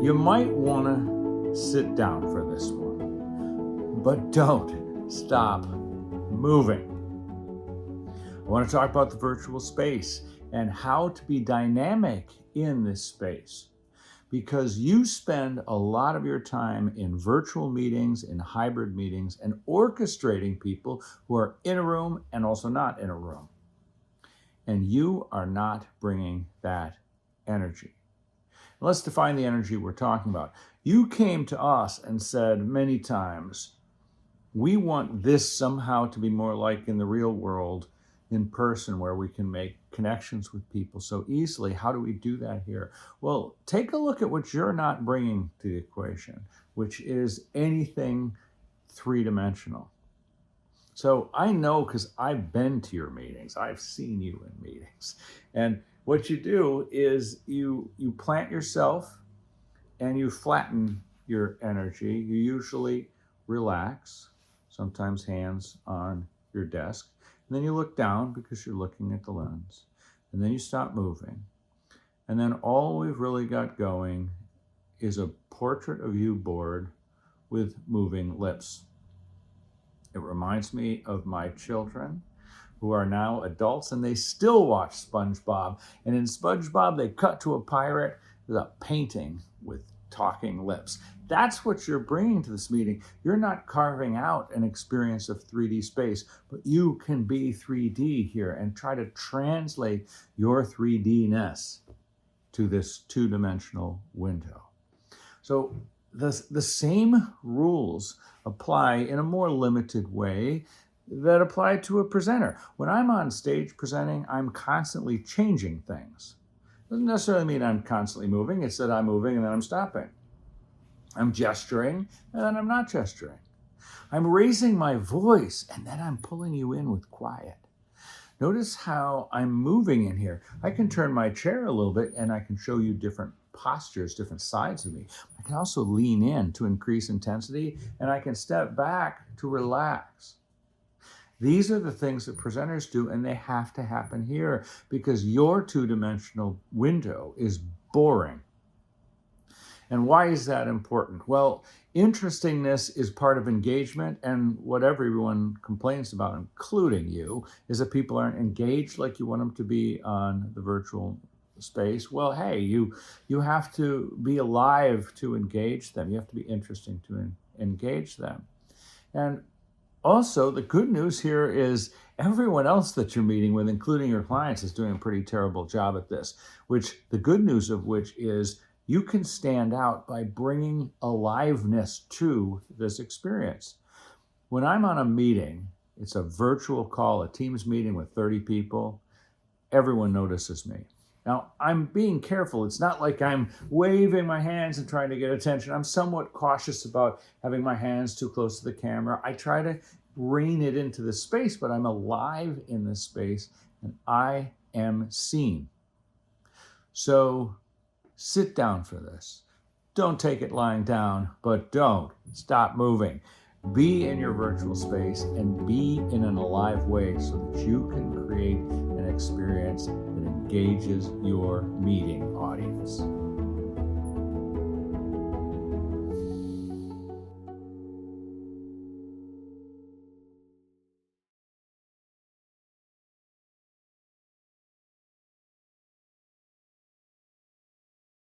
You might want to sit down for this one, but don't stop moving. I want to talk about the virtual space and how to be dynamic in this space, because you spend a lot of your time in virtual meetings, in hybrid meetings, and orchestrating people who are in a room and also not in a room. And you are not bringing that energy. Let's define the energy we're talking about. You came to us and said many times, we want this somehow to be more like in the real world, in person, where we can make connections with people so easily. How do we do that here? Well, take a look at what you're not bringing to the equation, which is anything three-dimensional. So I know, because I've been to your meetings, I've seen you in meetings. And what you do is you plant yourself and you flatten your energy. You usually relax, sometimes hands on your desk. And then you look down because you're looking at the lens. And then you stop moving. And then all we've really got going is a portrait of you board with moving lips. It reminds me of my children, who are now adults, and they still watch SpongeBob. And in SpongeBob, they cut to a pirate with a painting with talking lips. That's what you're bringing to this meeting. You're not carving out an experience of 3D space, but you can be 3D here and try to translate your 3D-ness to this two-dimensional window. So the same rules apply in a more limited way that apply to a presenter. When I'm on stage presenting, I'm constantly changing things. Doesn't necessarily mean I'm constantly moving. It's that I'm moving and then I'm stopping. I'm gesturing and then I'm not gesturing. I'm raising my voice and then I'm pulling you in with quiet. Notice how I'm moving in here. I can turn my chair a little bit and I can show you different postures, different sides of me. I can also lean in to increase intensity, and I can step back to relax. These are the things that presenters do, and they have to happen here because your two-dimensional window is boring. And why is that important? Well, interestingness is part of engagement, and what everyone complains about, including you, is that people aren't engaged like you want them to be on the virtual space. Well, hey, you have to be alive to engage them. You have to be interesting to engage them. And also, the good news here is everyone else that you're meeting with, including your clients, is doing a pretty terrible job at this, which the good news of which is you can stand out by bringing aliveness to this experience. When I'm on a meeting, it's a virtual call, a Teams meeting with 30 people, everyone notices me. Now, I'm being careful. It's not like I'm waving my hands and trying to get attention. I'm somewhat cautious about having my hands too close to the camera. I try to rein it into the space, but I'm alive in this space and I am seen. So sit down for this. Don't take it lying down, but don't stop moving. Be in your virtual space and be in an alive way so that you can create an experience that engages your meeting audience.